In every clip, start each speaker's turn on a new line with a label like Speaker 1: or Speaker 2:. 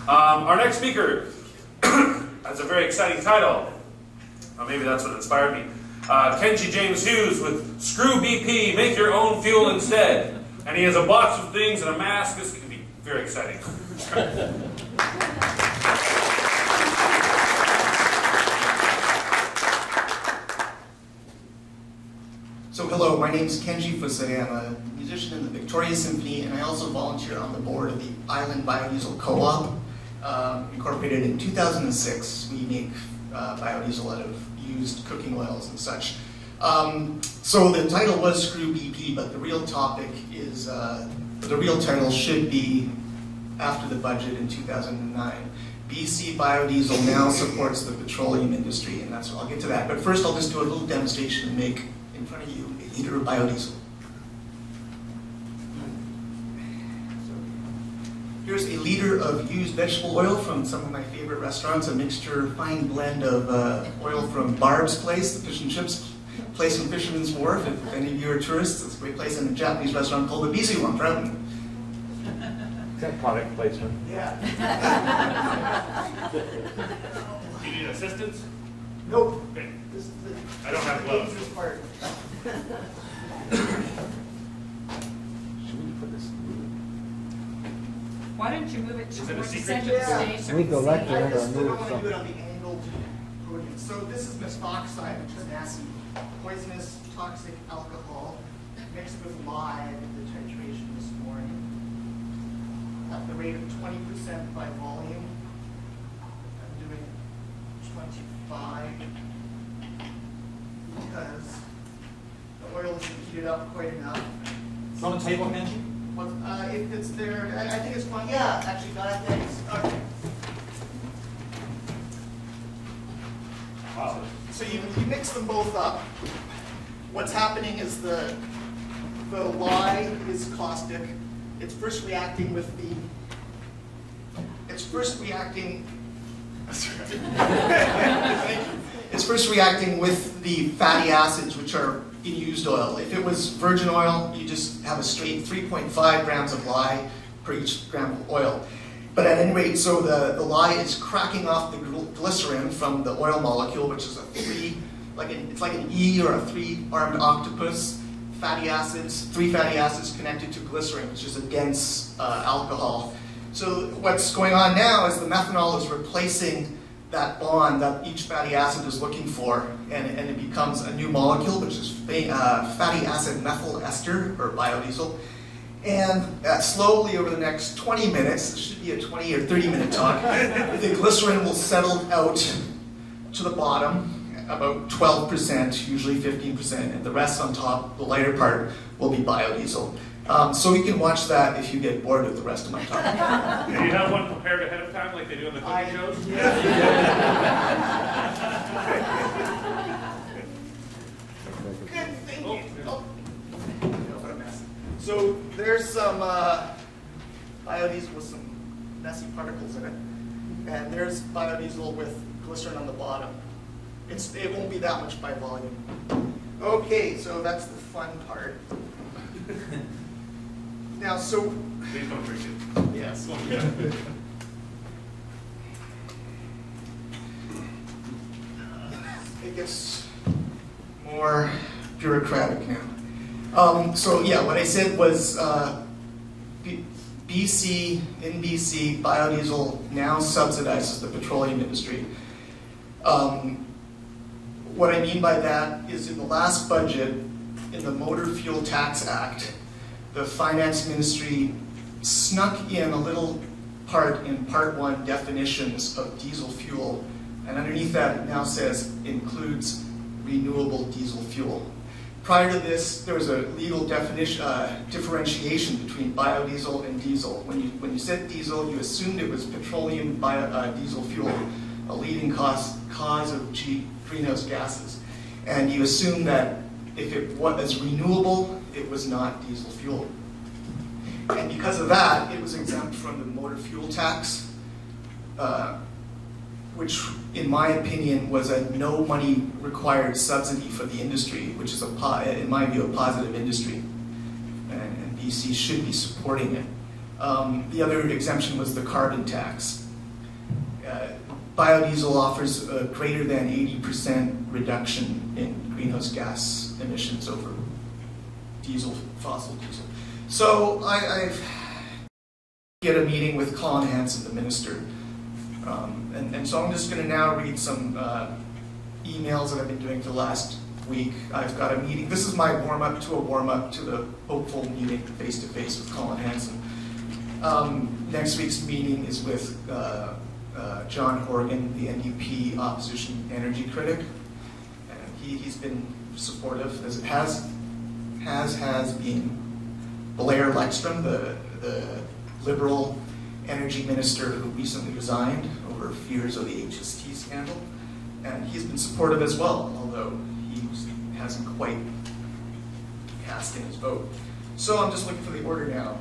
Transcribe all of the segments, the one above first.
Speaker 1: Our next speaker has a very exciting title. Maybe that's what inspired me. Kenji James Hughes with Screw BP, Make Your Own Fuel Instead. And he has a box of things and a mask. This can be very exciting.
Speaker 2: So hello, my name is Kenji Fusay. I'm a musician in the Victoria Symphony, and I also volunteer on the board of the Island Biodiesel Co-op, incorporated in 2006. We make biodiesel out of used cooking oils and such. So the title was Screw BP, but the real topic is, the real title should be after the budget in 2009. BC Biodiesel now supports the petroleum industry, and I'll get to that. But first I'll just do a little demonstration and make in front of you a liter of biodiesel. Here's a liter of used vegetable oil from some of my favorite restaurants, a mixture, fine blend of oil from Barb's Place, the fish and chips place in Fisherman's Wharf. If any of you are tourists, it's a great place, in a Japanese restaurant called the Bizu on Trouton.
Speaker 3: Is that product placement?
Speaker 2: Yeah.
Speaker 1: Do you need assistance?
Speaker 2: Nope.
Speaker 1: Okay.
Speaker 2: This is the,
Speaker 1: I don't have gloves.
Speaker 2: This part.
Speaker 3: Should we put this?
Speaker 4: Why don't you move it
Speaker 1: Is it a
Speaker 4: towards the
Speaker 1: secret?
Speaker 4: center of the
Speaker 2: Yeah.
Speaker 4: stage? so
Speaker 3: We
Speaker 4: we can
Speaker 3: go
Speaker 4: see
Speaker 3: left
Speaker 4: it?
Speaker 3: or
Speaker 2: I
Speaker 3: right.
Speaker 2: just don't
Speaker 3: move
Speaker 2: want to do it
Speaker 3: some.
Speaker 2: on the angled podium. So this is methoxide, which is nasty, poisonous, toxic alcohol mixed with lye. I did the titration this morning at the rate of 20% by volume. I'm doing 25 because the oil isn't heated up quite enough.
Speaker 5: It's on the table, Kenji?
Speaker 2: Well, if it's there, I think it's fine. Yeah, actually, God, thanks. Okay.
Speaker 1: Awesome.
Speaker 2: So you mix them both up. What's happening is the lye is caustic. It's first reacting with the. It's first reacting. It's first reacting with the fatty acids, which are in used oil. If it was virgin oil, you just have a straight 3.5 grams of lye per each gram of oil. But at any rate, so the lye is cracking off the glycerin from the oil molecule, which is a it's like an E or a three-armed octopus. Fatty acids, three fatty acids connected to glycerin, which is a dense alcohol. So what's going on now is the methanol is replacing that bond that each fatty acid is looking for, and it becomes a new molecule, which is fatty acid methyl ester, or biodiesel. And slowly over the next 20 minutes, this should be a 20 or 30-minute talk, the glycerin will settle out to the bottom, about 12%, usually 15%, and the rest on top, the lighter part, will be biodiesel. So you can watch that if you get bored with the rest of my talk.
Speaker 1: Do you have one prepared ahead of time like they do in the cooking shows?
Speaker 2: Good, thank you. Oh. What a mess. So there's some biodiesel with some messy particles in it. And there's biodiesel with glycerin on the bottom. It won't be that much by volume. Okay, so that's the fun part. Now, so...
Speaker 1: Please don't drink it.
Speaker 2: Yes. It gets more bureaucratic now. So yeah, what I said was in BC, biodiesel now subsidizes the petroleum industry. What I mean by that is in the last budget, in the Motor Fuel Tax Act, the Finance Ministry snuck in a little part in Part 1 definitions of diesel fuel, and underneath that it now says includes renewable diesel fuel. Prior to this, there was a legal differentiation between biodiesel and diesel. When you said diesel, you assumed it was petroleum diesel fuel, a leading cause of greenhouse gases. And you assumed that if it was renewable, it was not diesel fuel. And because of that, it was exempt from the motor fuel tax, which, in my opinion, was a no money required subsidy for the industry, which is, in my view, a positive industry. And BC should be supporting it. The other exemption was the carbon tax. biodiesel offers a greater than 80% reduction in greenhouse gas emissions over diesel, fossil diesel. So I've get a meeting with Colin Hanson, the minister, and so I'm just going to now read some emails that I've been doing for the last week. I've got a meeting. This is my warm-up to a warm-up to the hopeful meeting face-to-face with Colin Hanson. Next week's meeting is with John Horgan, the NDP opposition energy critic. And he's been supportive, as it has been Blair Lekstrom, the Liberal energy minister who recently resigned over fears of the HST scandal. And he's been supportive as well, although he hasn't quite cast in his vote. So I'm just looking for the order now.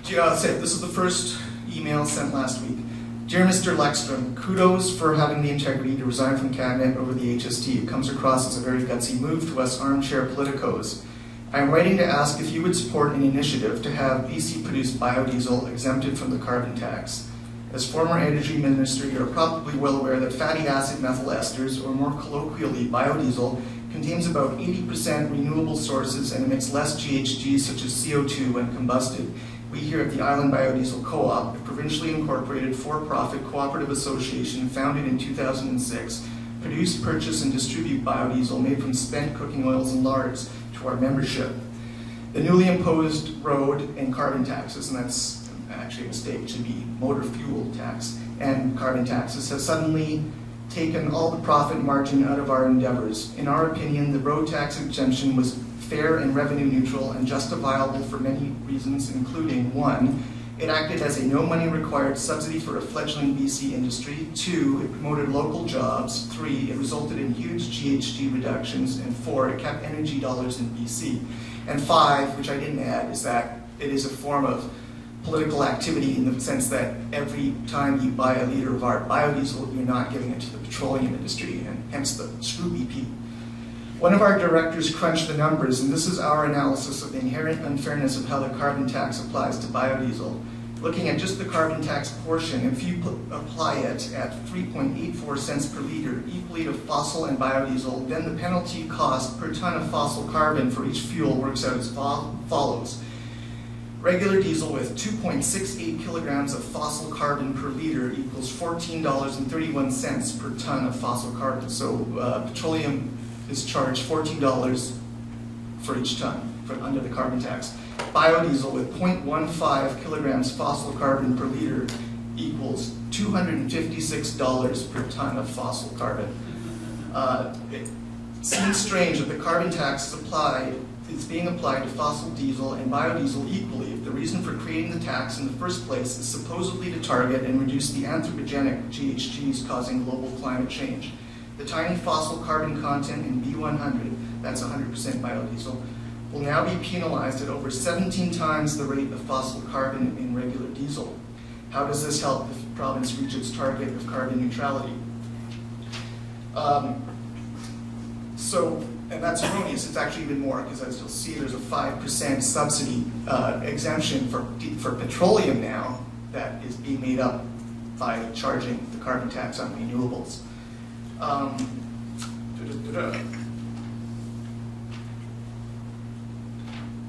Speaker 2: This is the first email sent last week. Dear Mr. Lekstrom, kudos for having the integrity to resign from cabinet over the HST. It comes across as a very gutsy move to us armchair politicos. I am writing to ask if you would support an initiative to have BC-produced biodiesel exempted from the carbon tax. As former energy minister, you are probably well aware that fatty acid methyl esters, or more colloquially biodiesel, contains about 80% renewable sources and emits less GHGs such as CO2 when combusted. We here at the Island Biodiesel Co-op, a provincially incorporated for-profit cooperative association founded in 2006, produce, purchase, and distribute biodiesel made from spent cooking oils and lards to our membership. The newly imposed road and carbon taxes, and that's actually a mistake, it should be motor fuel tax, and carbon taxes have suddenly taken all the profit margin out of our endeavors. In our opinion, the road tax exemption was fair and revenue neutral and justifiable for many reasons, including 1, it acted as a no money required subsidy for a fledgling BC industry. 2, it promoted local jobs. 3, it resulted in huge GHG reductions. And 4, it kept energy dollars in BC. And 5, which I didn't add, is that it is a form of political activity in the sense that every time you buy a liter of our biodiesel, you're not giving it to the petroleum industry, and hence the screw BP. One of our directors crunched the numbers, and this is our analysis of the inherent unfairness of how the carbon tax applies to biodiesel. Looking at just the carbon tax portion, if you apply it at 3.84 cents per liter, equally to fossil and biodiesel, then the penalty cost per ton of fossil carbon for each fuel works out as follows. Regular diesel with 2.68 kilograms of fossil carbon per liter equals $14.31 per ton of fossil carbon. So petroleum is charged $14 for each ton under the carbon tax. Biodiesel with 0.15 kilograms fossil carbon per liter equals $256 per ton of fossil carbon. It seems strange that the carbon tax is being applied to fossil diesel and biodiesel equally if the reason for creating the tax in the first place is supposedly to target and reduce the anthropogenic GHGs causing global climate change. The tiny fossil carbon content in B100, that's 100% biodiesel, will now be penalized at over 17 times the rate of fossil carbon in regular diesel. How does this help the province reach its target of carbon neutrality? And that's erroneous. It's actually even more, because as you'll see, there's a 5% subsidy exemption for petroleum now that is being made up by charging the carbon tax on renewables.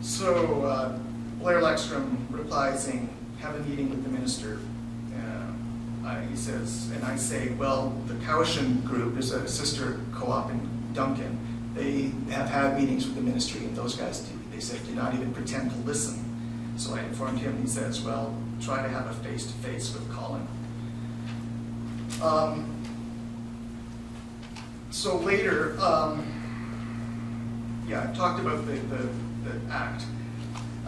Speaker 2: So Blair Lekstrom replies saying, have a meeting with the minister. He says, and I say, well, the Cowshan group is a sister co-op in Duncan. They have had meetings with the ministry, and those guys, they said, do not even pretend to listen. So I informed him, and he says, well, try to have a face-to-face with Colin. So later, I talked about the act.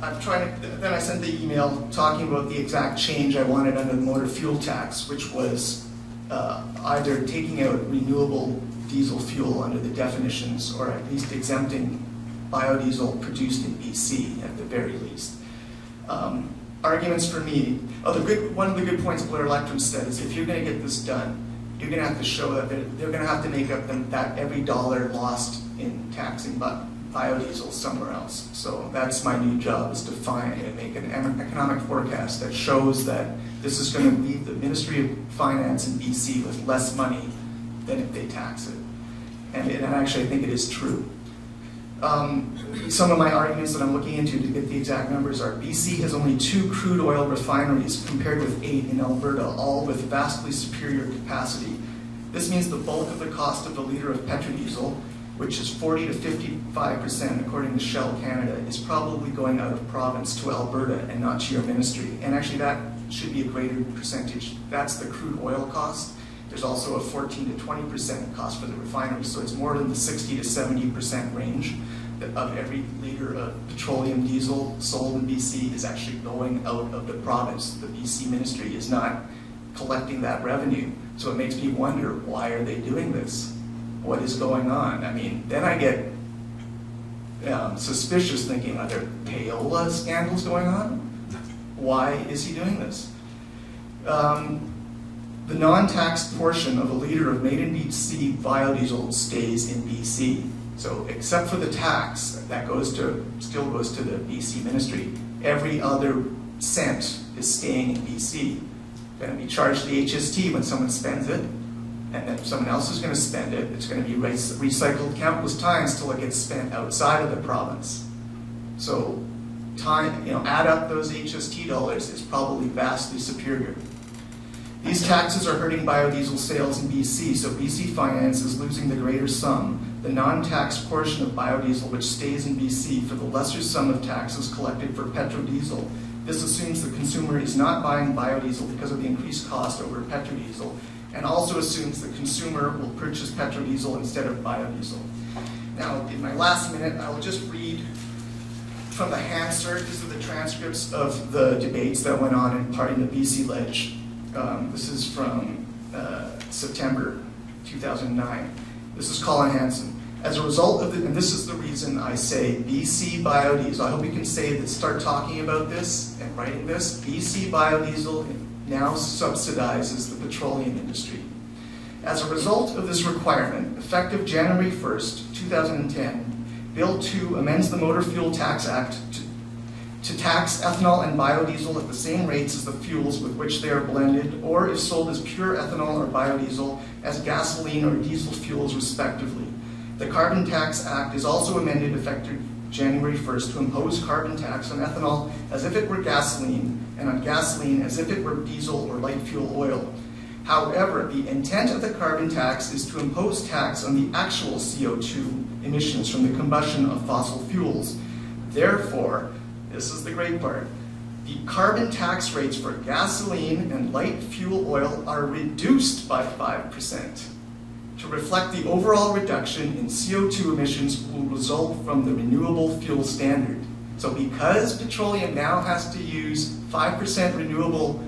Speaker 2: Then I sent the email talking about the exact change I wanted under the motor fuel tax, which was either taking out renewable diesel fuel under the definitions, or at least exempting biodiesel produced in BC at the very least. Arguments for me. One of the good points Blair Lekstrom said is if you're going to get this done, you're going to have to show that they're going to have to make up that every dollar lost in taxing biodiesel somewhere else. So that's my new job, is to find and make an economic forecast that shows that this is going to leave the Ministry of Finance in BC with less money than if they tax it. And actually I think it is true. Some of my arguments that I'm looking into to get the exact numbers are BC has only 2 crude oil refineries compared with 8 in Alberta, all with vastly superior capacity. This means the bulk of the cost of a litre of petrodiesel, which is 40 to 55% according to Shell Canada, is probably going out of province to Alberta and not to your ministry. And actually that should be a greater percentage. That's the crude oil cost. There's also a 14 to 20% cost for the refinery, so it's more than the 60 to 70% range of every litre of petroleum diesel sold in BC is actually going out of the province. The BC ministry is not collecting that revenue. So it makes me wonder, why are they doing this? What is going on? I mean, then I get suspicious, thinking, are there payola scandals going on? Why is he doing this? The non-taxed portion of a litre of made-in-BC biodiesel stays in BC. So except for the tax, that still goes to the BC ministry. Every other cent is staying in BC. Going to be charged the HST when someone spends it, and then someone else is going to spend it. It's going to be recycled countless times till it gets spent outside of the province. So add up those HST dollars, it's probably vastly superior. These taxes are hurting biodiesel sales in BC, so BC Finance is losing the greater sum, the non-taxed portion of biodiesel which stays in BC, for the lesser sum of taxes collected for petrodiesel. This assumes the consumer is not buying biodiesel because of the increased cost over petrodiesel, and also assumes the consumer will purchase petrodiesel instead of biodiesel. Now, in my last minute, I will just read from the Hansard. These are the transcripts of the debates that went on in the BC Ledge. This is from September 2009. This is Colin Hanson. As a result of and this is the reason I say BC biodiesel, I hope we can say that, start talking about this and writing this. BC biodiesel now subsidizes the petroleum industry. As a result of this requirement, effective January 1st, 2010, Bill 2 amends the Motor Fuel Tax Act to tax ethanol and biodiesel at the same rates as the fuels with which they are blended, or if sold as pure ethanol or biodiesel, as gasoline or diesel fuels respectively. The Carbon Tax Act is also amended effective January 1st to impose carbon tax on ethanol as if it were gasoline, and on gasoline as if it were diesel or light fuel oil. However, the intent of the carbon tax is to impose tax on the actual CO2 emissions from the combustion of fossil fuels. Therefore, this is the great part, the carbon tax rates for gasoline and light fuel oil are reduced by 5% to reflect the overall reduction in CO2 emissions will result from the renewable fuel standard. So because petroleum now has to use 5% renewable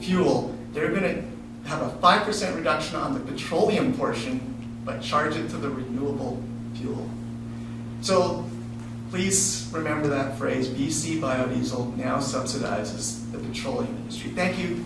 Speaker 2: fuel, they're going to have a 5% reduction on the petroleum portion, but charge it to the renewable fuel. So please remember that phrase, BC biodiesel now subsidizes the petroleum industry. Thank you.